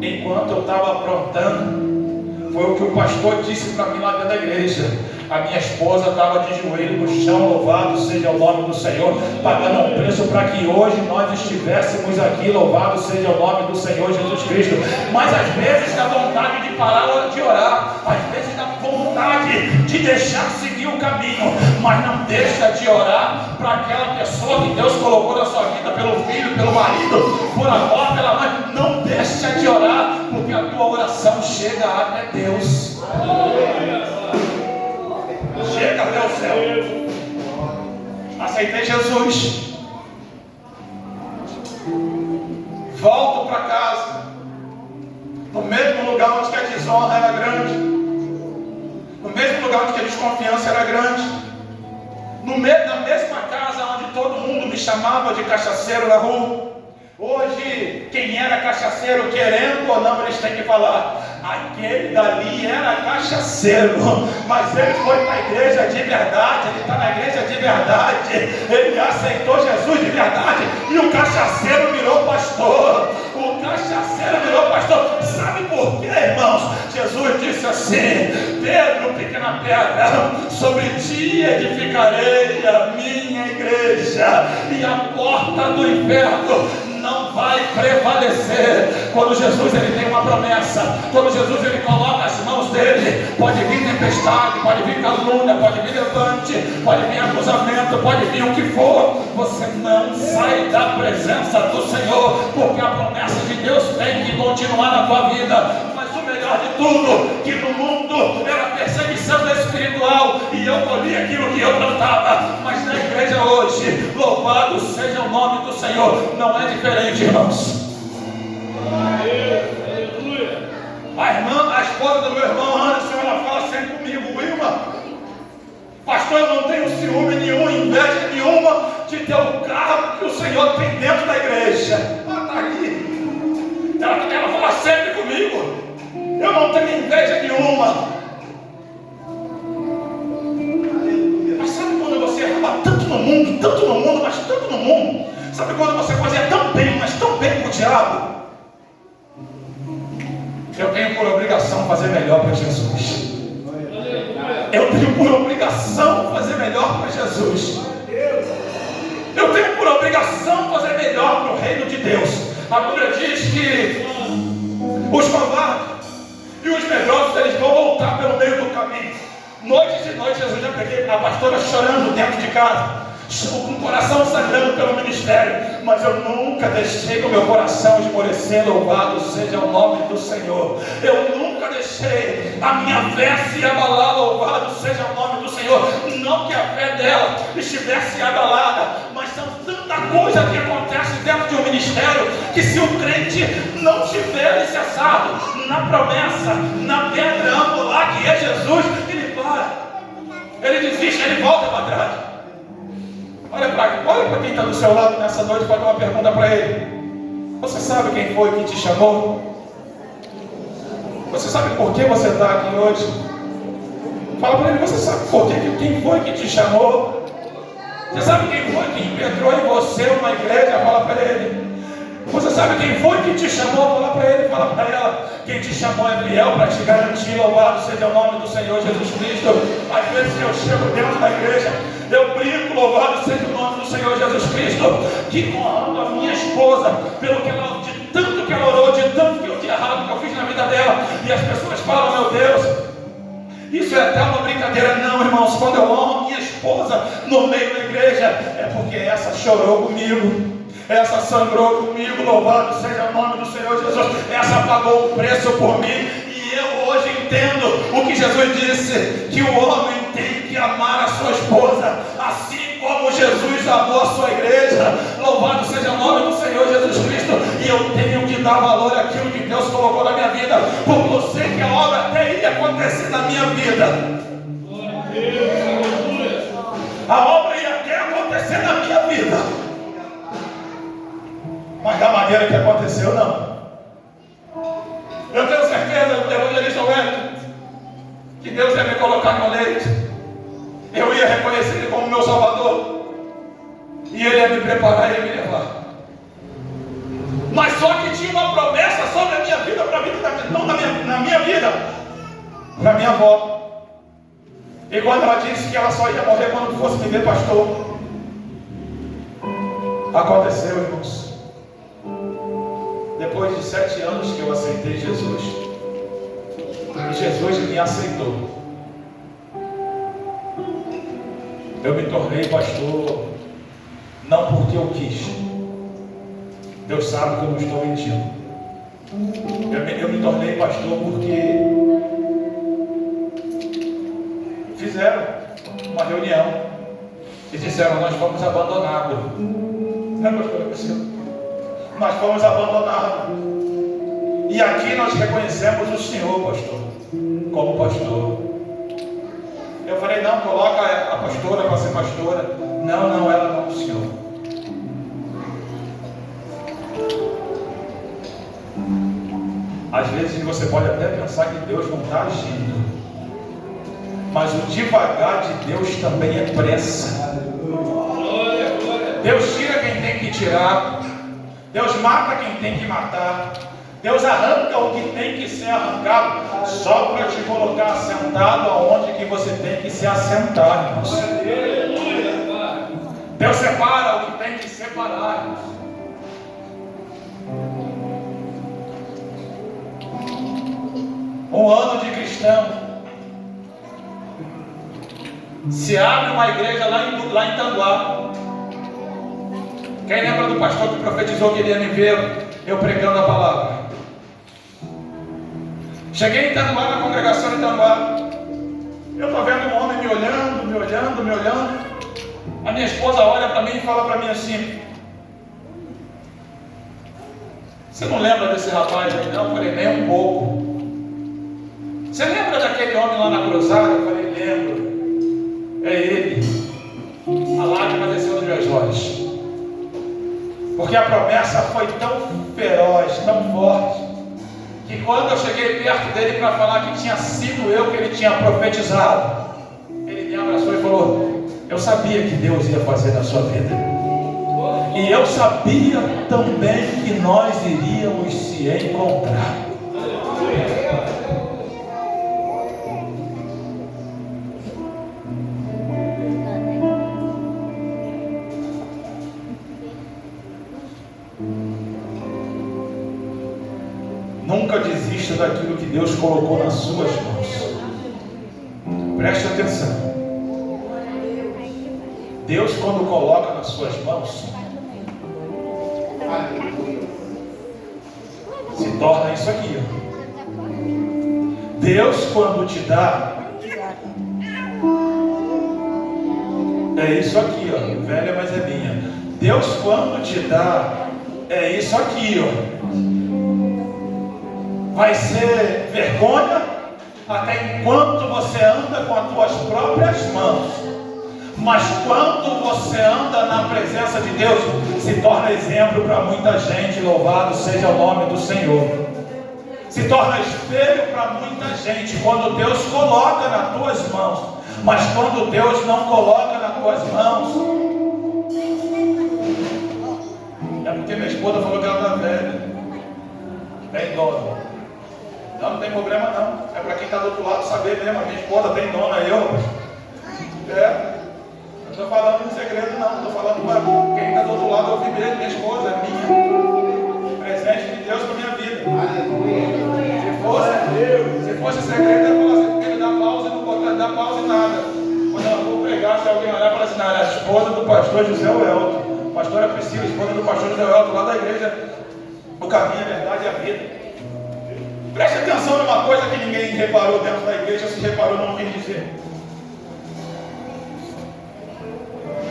Enquanto eu estava aprontando, foi o que o pastor disse para mim lá dentro da igreja. A minha esposa estava de joelho no chão, louvado seja o nome do Senhor, pagando um preço para que hoje nós estivéssemos aqui, louvado seja o nome do Senhor Jesus Cristo. Mas às vezes dá vontade de parar de orar, às vezes dá vontade de deixar seguir o caminho, mas não deixa de orar para aquela pessoa que Deus colocou na sua vida, pelo filho, pelo marido, por avó, pela mãe. Não deixa de orar, porque a tua oração chega até Deus. Chega até o céu. Aceitei Jesus. Volto para casa, no mesmo lugar onde a desonra era grande, no mesmo lugar onde a desconfiança era grande, na mesma casa onde todo mundo me chamava de cachaceiro na rua. Hoje, quem era cachaceiro, querendo ou não, eles têm que falar: aquele dali era cachaceiro, mas ele foi para a igreja de verdade, ele está na igreja de verdade, ele aceitou Jesus de verdade, e o cachaceiro virou pastor. O cachaceiro virou pastor. Sabe por quê, irmãos? Jesus disse assim: Pedro, pequena pedra, sobre ti edificarei a minha igreja, e a porta do inferno não vai prevalecer. Quando Jesus ele tem uma promessa, quando Jesus ele coloca as mãos dele, pode vir tempestade, pode vir calúnia, pode vir levante, pode vir acusamento, pode vir o que for, você não sai da presença do Senhor, porque a promessa de Deus tem que continuar na tua vida. Mas o melhor de tudo, que no mundo era perseguição espiritual, e eu colhi aquilo que eu plantava, mas na igreja hoje, louvado seja o nome do Senhor, não é diferente, irmãos. A esposa do meu irmão Anderson, ela fala sempre comigo: Wilma, pastor, eu não tenho ciúme nenhum, inveja nenhuma de ter o carro que o Senhor tem dentro da igreja. Ela está aqui. Ela inveja nenhuma. Mas sabe quando você errava tanto no mundo, mas tanto no mundo? Sabe quando você fazia tão bem, mas tão bem com o diabo? Eu tenho por obrigação fazer melhor para Jesus. Eu tenho por obrigação fazer melhor para Jesus. Eu tenho por obrigação fazer melhor para o reino de Deus. A Bíblia diz que os covardes e os medrosos, eles vão voltar pelo meio do caminho. Noites e noites, Jesus, já peguei a pastora chorando dentro de casa, com o coração sangrando pelo ministério, mas eu nunca deixei o meu coração esmorecer. Louvado seja o nome do Senhor. Eu nunca deixei a minha fé se abalar. Louvado seja o nome do Senhor. Não que a fé dela estivesse abalada, mas são tanta coisa que acontece dentro de um ministério, que se o crente não tiver alicerçado na promessa, na pedra angular que é Jesus, ele para, ele desiste, ele volta para trás. Olha para quem está do seu lado nessa noite, para dar uma pergunta para ele. Você sabe quem foi que te chamou? Você sabe por que você está aqui hoje? Fala para ele, você sabe por que quem foi que te chamou? Você sabe quem foi que impetrou em você uma igreja? Fala para ele. Você sabe quem foi que te chamou? Fala para ele, fala para ela. Quem te chamou é fiel para te garantir. Louvado seja o nome do Senhor Jesus Cristo. Às vezes eu chego dentro da igreja, eu brinco, louvado seja o nome do Senhor Jesus Cristo, que honrando a minha esposa, pelo que ela, de tanto que ela orou, de tanto que eu de errado que eu fiz na vida dela, e as pessoas falam, meu Deus, isso é até uma brincadeira. Não, irmãos, quando eu honro minha esposa no meio da igreja, é porque essa chorou comigo, essa sangrou comigo. Louvado seja o nome do Senhor Jesus. Essa pagou o preço por mim. E eu hoje entendo o que Jesus disse, que o homem tem que amar a sua esposa, assim como Jesus amou a sua igreja. Louvado seja o nome do Senhor Jesus Cristo. E eu tenho que dar valor àquilo que Deus colocou na minha vida, porque eu sei que a obra até ia acontecer na minha vida. A obra ia até acontecer na minha vida, mas da maneira que aconteceu, não. Eu tenho certeza, evangelista Wellington, que Deus ia me colocar no leite, eu ia reconhecer Ele como meu Salvador, e Ele ia me preparar e ia me levar. Mas só que tinha uma promessa sobre a minha vida, para a vida não na minha vida, para minha avó. E quando ela disse que ela só ia morrer quando fosse me ver pastor, aconteceu, irmãos. Depois de 7 anos que eu aceitei Jesus, e Jesus me aceitou, eu me tornei pastor, não porque eu quis. Deus sabe que eu não estou mentindo. Eu me tornei pastor porque fizeram uma reunião e disseram, nós vamos abandoná-lo. Não é, pastor? Nós fomos abandonados. E aqui nós reconhecemos o Senhor, pastor, como pastor. Eu falei, não, coloca a pastora para ser pastora. Não, ela não, o Senhor. Às vezes você pode até pensar que Deus não está agindo, mas o devagar de Deus também é pressa. Deus tira quem tem que tirar, Deus mata quem tem que matar, Deus arranca o que tem que ser arrancado, só para te colocar assentado aonde que você tem que se assentar, irmãos. Deus separa o que tem que separar, irmãos. Um ano de cristão, se abre uma igreja lá em Tanguá. Quem lembra do pastor que profetizou que ele ia me ver eu pregando a palavra? Cheguei em Tanguá, na congregação de Tanguá. Eu estou vendo um homem me olhando. A minha esposa olha para mim e fala para mim assim: você não lembra desse rapaz aí? Não, eu falei, nem um pouco. Você lembra daquele homem lá na cruzada? Eu falei, lembro. É ele. A lágrima desceu dos meus olhos, porque a promessa foi tão feroz, tão forte, que quando eu cheguei perto dele para falar que tinha sido eu que ele tinha profetizado, ele me abraçou e falou: eu sabia que Deus ia fazer na sua vida, e eu sabia também que nós iríamos se encontrar. Nunca desista daquilo que Deus colocou nas suas mãos. Preste atenção. Deus, quando coloca nas suas mãos, se torna isso aqui, ó. Deus, quando te dá, é isso aqui, ó. Velha, mas é minha. Deus, quando te dá, é isso aqui, ó. Vai ser vergonha até enquanto você anda com as tuas próprias mãos, mas quando você anda na presença de Deus, se torna exemplo para muita gente. Louvado seja o nome do Senhor. Se torna espelho para muita gente quando Deus coloca nas tuas mãos, mas quando Deus não coloca nas tuas mãos, é porque minha esposa falou que ela está velha, é idosa. Não tem problema não. É para quem está do outro lado saber mesmo. A minha esposa tem dona, eu. Não estou falando em segredo não. Estou falando para quem está do outro lado ouvir mesmo. Minha esposa é minha. Presente de Deus para minha vida. Se fosse segredo, eu falasse porque ele dá pausa e não pode dar pausa em nada. Quando eu vou pregar, se alguém olhar e falar assim: não, é a esposa do pastor José Welton. Pastora Priscila, esposa do pastor José Welton, lá da igreja. O caminho, a verdade e a vida. Preste atenção numa coisa que ninguém reparou dentro da igreja. Se reparou, não vim dizer.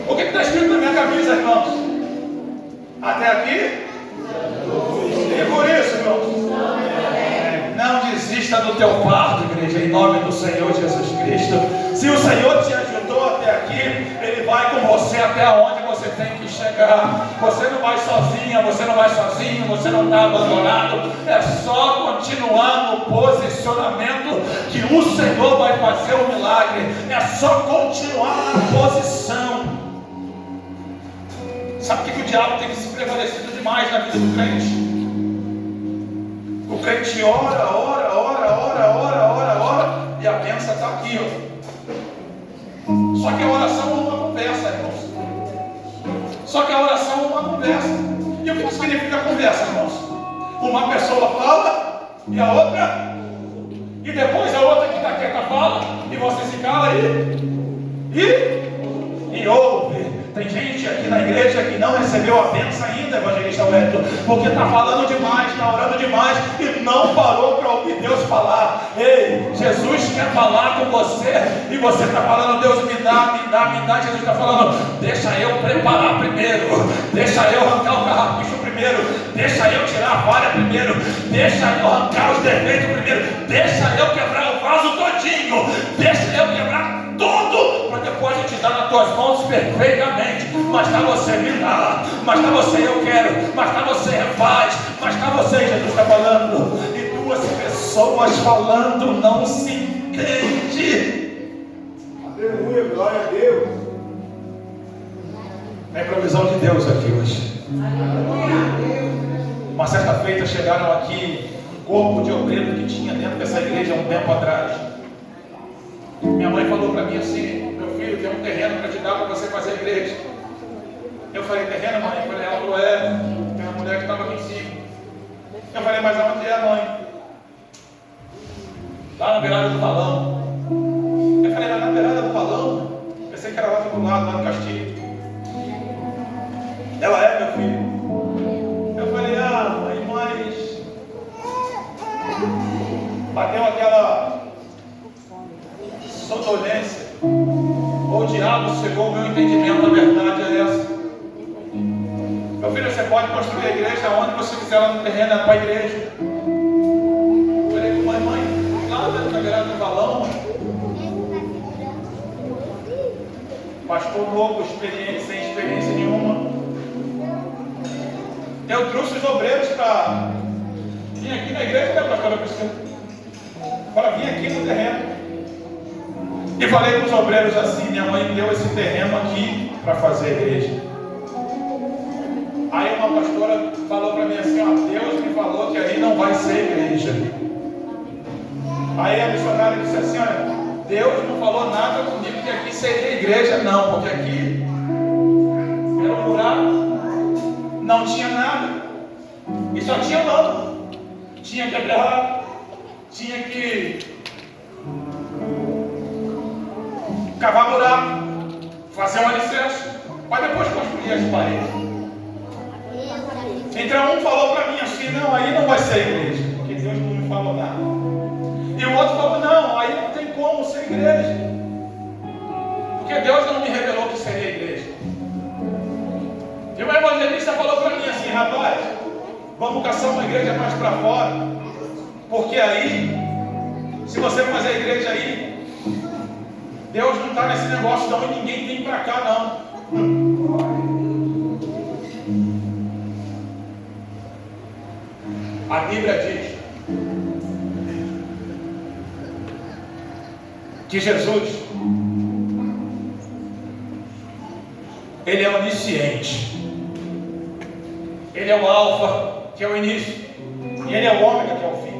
O que está escrito na minha camisa, irmãos? Até aqui? E por isso, irmãos, não desista do teu parto, igreja, em nome do Senhor Jesus Cristo. Se o Senhor te ajudou até aqui, Ele vai com você até onde você tem que chegar. Você não vai sozinha, você não vai sozinho, você não está abandonado. É só continuar no posicionamento que o Senhor vai fazer o milagre. É só continuar na posição. Sabe o que o diabo tem se prevalecido demais na vida do crente? O crente ora, e a bênção está aqui, ó. Só que a oração é uma conversa, irmãos. Só que a oração é uma conversa. E o que significa conversa, irmãos? Uma pessoa fala e a outra, e depois a outra que está quieta fala, e você se cala e ouve. Tem gente aqui na igreja que não recebeu a bênção ainda, evangelista Wellington, porque está falando demais, está orando demais e não parou para ouvir Deus falar. Ei, Jesus quer falar com você e você está falando: Deus, me dá. Jesus está falando: deixa eu preparar primeiro, deixa eu arrancar o carrapicho primeiro, deixa eu tirar a falha primeiro, deixa eu arrancar os defeitos primeiro, deixa eu quebrar o vaso todinho, deixa eu quebrar tudo, para depois eu te dar nas tuas mãos perfeitamente. Mas está você, me dá. Mas está você, eu quero. Mas está você, refaz. Mas está você, Jesus está falando. E duas pessoas falando não se entende. Aleluia, glória a Deus. É a provisão de Deus aqui hoje. Uma certa feita chegaram aqui um corpo de obreiro que tinha dentro dessa igreja há um tempo atrás. Minha mãe falou para mim assim: meu filho, tem um terreno para te dar para você fazer a igreja. Eu falei: terreno, mãe? Eu falei: ela falou: tem uma mulher que estava aqui em cima. Eu falei: mas aonde é a mãe? Lá na beirada do valão. Eu falei: lá na beirada do valão? Pensei que era lá do lado, lá no Castilho. Ela é, meu filho? Eu falei: ah, mãe, mas bateu aquela sondolência, ou o diabo cegou o meu entendimento. A verdade é essa. Meu filho, você pode construir a igreja onde você quiser, lá no terreno, é para a igreja. Eu falei: mãe, lá dentro da beirada do valão, pastor novo, experiente, sem experiência nenhuma. Eu trouxe os obreiros para. E vim aqui na igreja, né, pastora Priscila? Para vir aqui no terreno. E falei com os obreiros assim: minha mãe deu esse terreno aqui para fazer a igreja. Aí uma pastora falou para mim assim: ó, Deus me falou que aí não vai ser igreja. Aí a missionária disse assim: olha, Deus não falou nada comigo que aqui seria igreja, não, porque aqui era um buraco, não tinha nada, e só tinha lama. Tinha que agarrar, tinha que cavar buraco, fazer um alicerce, para depois construir as paredes. Então um falou para mim assim: não, aí não vai ser igreja, porque Deus não me falou nada. E o outro falou: não, aí não tem como ser igreja, porque Deus não me revelou que seria igreja. E uma evangelista falou para mim assim: rapaz, vamos caçar uma igreja mais para fora, porque aí, se você fazer a igreja aí, Deus não está nesse negócio não, e ninguém vem para cá não. A Bíblia diz que Jesus, Ele é onisciente. Ele é o alfa, que é o início, e Ele é o ômega, que é o fim.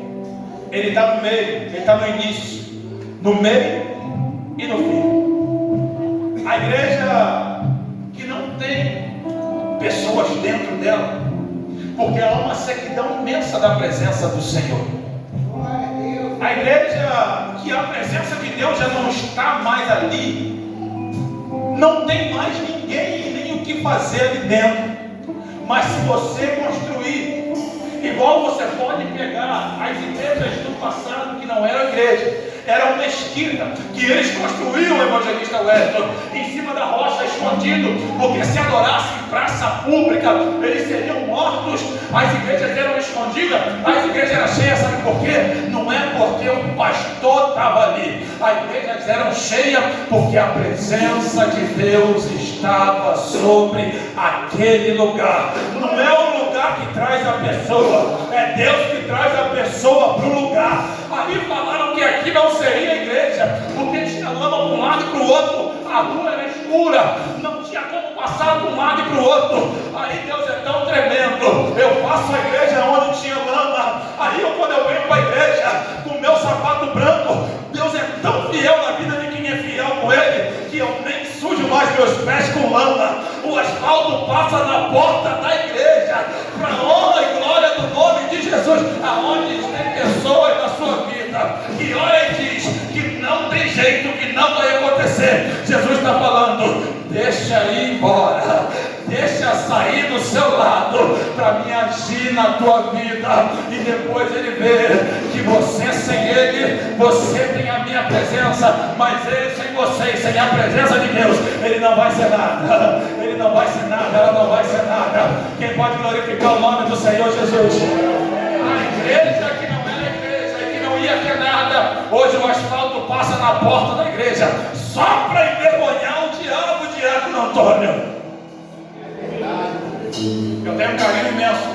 Ele está no meio, Ele está no início, no meio e no fim. A igreja que não tem pessoas dentro dela, porque há uma sequidão imensa da presença do Senhor. A igreja que a presença de Deus já não está mais ali, não tem mais ninguém e nem o que fazer ali dentro. Mas se você construir, igual você pode pegar as igrejas do passado que não eram igreja, era uma mesquita que eles construíam, o evangelista Wellington, em cima da rocha, escondido, porque se adorassem em praça pública, eles seriam mortos. As igrejas eram escondidas, as igrejas eram cheias, sabe por quê? Não é porque o pastor estava ali, as igrejas eram cheias porque a presença de Deus estava sobre aquele lugar. Não é o lugar que traz a pessoa, é Deus que traz a pessoa para o lugar. Ali falaram que aqui não seria igreja, porque tinha lama para um lado e para o outro, a rua era escura, não tinha como passar de um lado e para o outro. Aí Deus é tão tremendo, eu faço a igreja onde tinha lama. Aí quando eu venho para a igreja com o meu sapato branco, Deus é tão fiel na vida de quem é fiel com Ele, que eu nem sujo mais meus pés com lama. O asfalto passa na porta da igreja, para a honra e glória do nome de Jesus. Aonde tem pessoas na sua vida que olha e diz que não tem jeito, que não vai acontecer, Jesus está falando: deixa ir embora, deixa sair do seu lado, para me agir na tua vida, e depois Ele vê que você sem Ele, você tem a minha presença, mas Ele sem você, sem a presença de Deus, Ele não vai ser nada, Ele não vai ser nada, ela não vai ser nada. Quem pode glorificar o nome do Senhor Jesus? A igreja que não era igreja e que não ia ter nada, hoje o asfalto passa na porta da igreja, só para envergonhar o diácono Antônio. Eu tenho um carinho imenso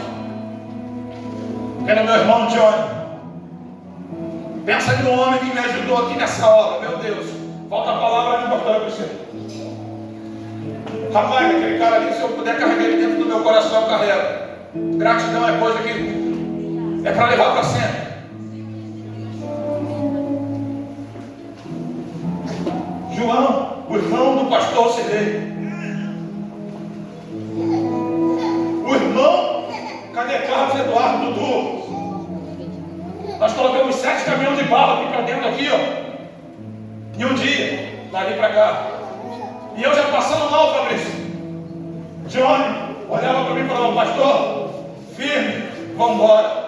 pelo meu irmão Johnny. Pensa no homem que me ajudou aqui nessa obra, meu Deus. Falta a palavra de pastor para você. Rapaz, aquele cara ali, se eu puder carregar ele dentro do meu coração, eu carrego. Gratidão é coisa que é para levar para sempre. João, o irmão do pastor Sidney. O irmão, cadê Carlos Eduardo Dudu? Nós colocamos 7 caminhões de barro aqui para dentro, aqui, ó, em um dia, dali para cá. E eu já passando mal, Fabrício. Johnny olhava para mim e falava: pastor, firme, vamos embora.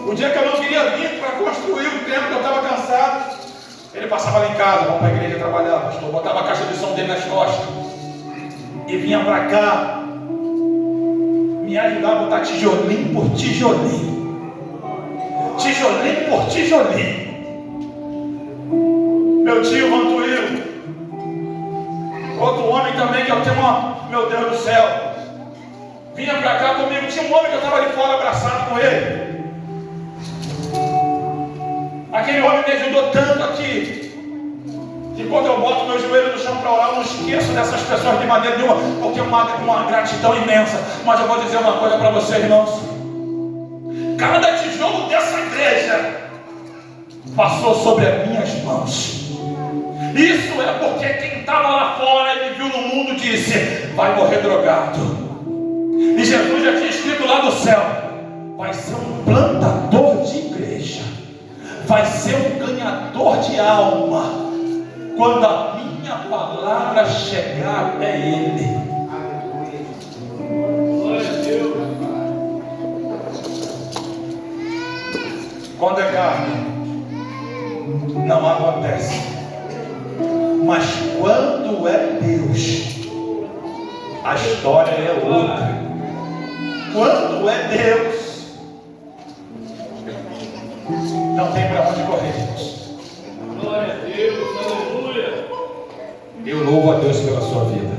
O dia que eu não queria vir para construir o tempo que eu estava cansado, ele passava lá em casa, vamos para a igreja trabalhar, pastor. Botava a caixa de som dele nas costas e vinha para cá me ajudar a botar tijolinho por tijolinho, tijolinho por tijolinho. Meu tio Vantuíro, outro homem também que eu tenho meu Deus do céu, vinha para cá comigo. Tinha um homem que eu estava ali fora abraçado com ele. Aquele homem me ajudou tanto aqui, que quando eu boto meu joelho no chão para orar, eu não esqueço dessas pessoas de maneira nenhuma, porque é uma gratidão imensa. Mas eu vou dizer uma coisa para vocês, irmãos: cada tijolo dessa igreja passou sobre as minhas mãos. Isso é porque quem estava lá fora e me viu no mundo disse: vai morrer drogado. E Jesus já tinha escrito lá do céu: vai ser um plantador de igreja, vai ser um ganhador de alma, quando a minha palavra chegar até ele. Glória a Deus. Quando é carne, não acontece. Mas quando é Deus, a história é outra. Quando é Deus, não tem para onde correr, irmãos. Glória a Deus, aleluia. Eu louvo a Deus pela sua vida.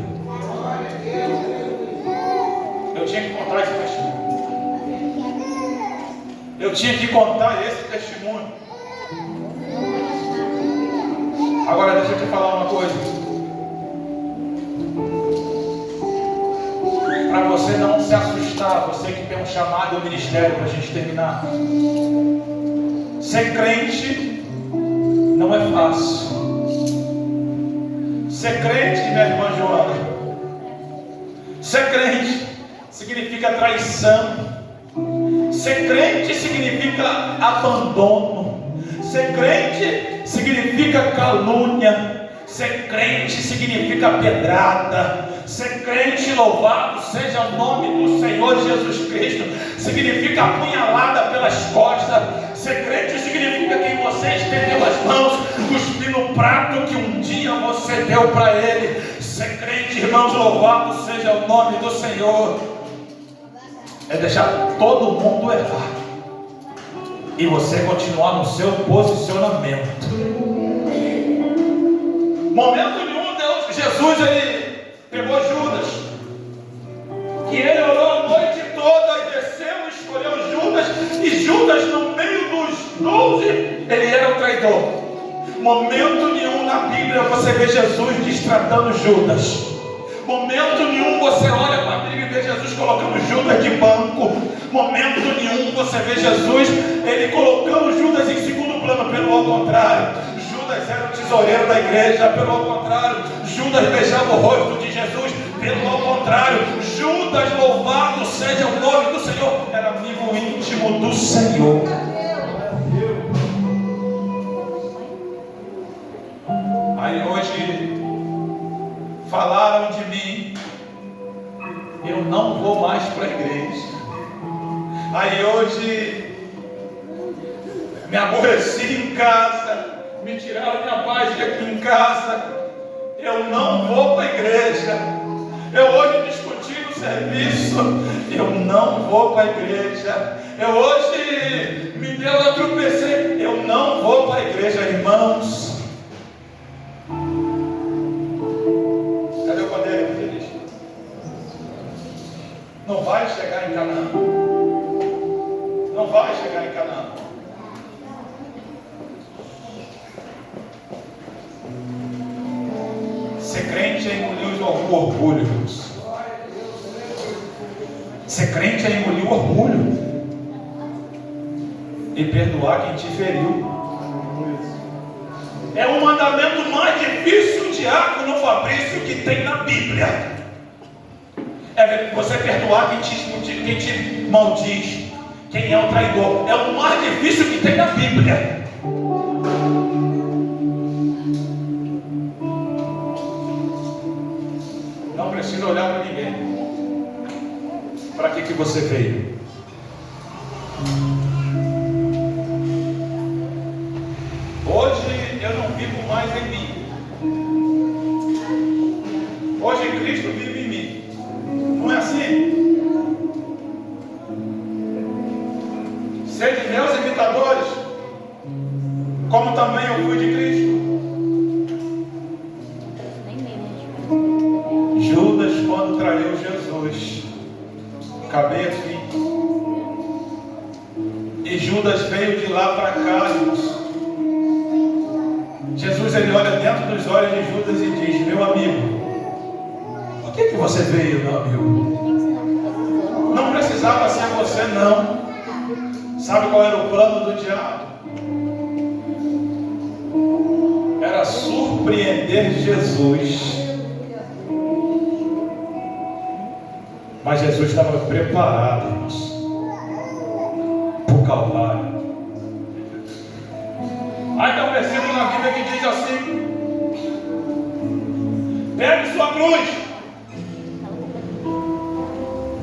Eu tinha que contar esse testemunho. Eu tinha que contar esse testemunho. Agora deixa eu te falar uma coisa. Para você não se assustar, você que tem um chamado ao ministério, para a gente terminar. Ser crente não é fácil. Ser crente, minha irmã Joana, ser crente significa traição. Ser crente significa abandono. Ser crente significa calúnia. Ser crente significa pedrada. Ser crente, louvado seja o nome do Senhor Jesus Cristo, significa apunhalada pelas costas. Ser crente significa que você estendeu as mãos, cuspiu no prato que um dia você deu para ele. Ser crente, irmãos, louvado seja o nome do Senhor, é deixar todo mundo errar e você continuar no seu posicionamento. Momento nenhum, Jesus, ele pegou Judas, que ele orou a noite toda e desceu, escolheu Judas, e Judas, no meio dos 12, ele era o traidor. Momento nenhum na Bíblia você vê Jesus destratando Judas. Momento nenhum você olha para a Bíblia e vê Jesus colocando Judas de banco. Momento nenhum você vê Jesus, ele colocando Judas em segundo plano. Pelo contrário, Judas era o tesoureiro da igreja. Pelo contrário, Judas beijava o rosto de Jesus. Pelo contrário, Judas, louvado seja o nome do Senhor, era amigo íntimo do Senhor. Aí hoje falaram de mim, eu não vou mais para a igreja. Aí hoje me aborreci em casa, me tiraram minha paz aqui em casa, eu não vou para a igreja. Eu hoje discuti no serviço, eu não vou para a igreja. Eu hoje me deu, eu tropecei, eu não vou para a igreja, irmãos. Cadê o padeiro feliz? Não vai chegar em Canaã. Não vai chegar em Canaã. Ser crente é engolir o orgulho, irmãos. Ser crente é engolir o orgulho e perdoar quem te feriu. É o mandamento mais difícil, diácono Fabrício, que tem na Bíblia. É você perdoar quem te maldiz, quem é o traidor. É o mais difícil que tem na Bíblia. Não precisa olhar para ninguém. Para que você veio? Hoje eu não vivo mais em mim. Hoje Cristo vive em mim. Não é assim? Sede meus imitadores, como também eu fui de Cristo. Judas, quando traiu Jesus, acabei aqui. E Judas veio de lá para cá, irmãos. Jesus, ele olha dentro dos olhos de Judas e diz: meu amigo, por que você veio, meu amigo? Não precisava ser você, não. Sabe qual era o plano do diabo? Era surpreender Jesus. Mas Jesus estava preparado, irmãos, para o Calvário. Aí tem um versículo na Bíblia que diz assim: pegue sua cruz,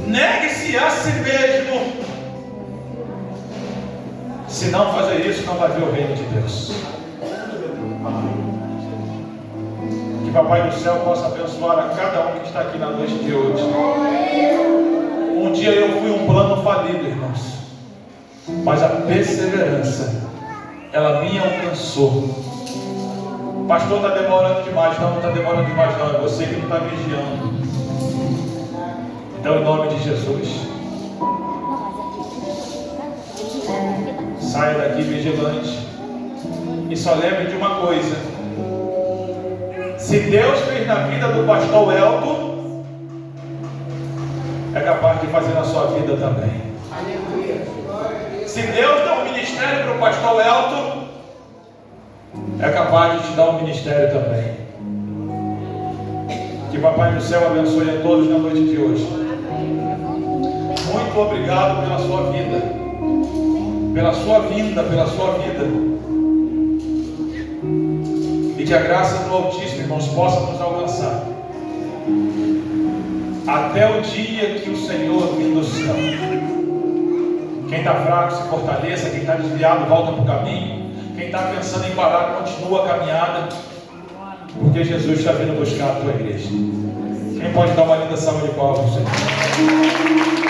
negue-se a si mesmo. Se não fazer isso, não vai ver o reino de Deus. Que Papai do céu possa abençoar a cada um que está aqui na noite de hoje. Um dia eu fui um plano falido, irmãos, mas a perseverança, ela me alcançou. Pastor, está demorando demais. Não está demorando demais não, é você que não está vigiando. Então, em nome de Jesus, saia daqui vigilante. E só lembre de uma coisa: se Deus fez na vida do pastor Elton, é capaz de fazer na sua vida também. Se Deus dá um ministério para o pastor Elton, é capaz de te dar um ministério também. Que Papai do céu abençoe a todos na noite de hoje. Muito obrigado pela sua vida, pela sua vinda, pela sua vida. E que a graça do Altíssimo, irmãos, possa nos alcançar até o dia que o Senhor vir do céu. Quem está fraco se fortaleça, quem está desviado volta para o caminho, quem está pensando em parar continua a caminhada, porque Jesus está vindo buscar a tua igreja. Quem pode dar uma linda salva de palmas, Senhor?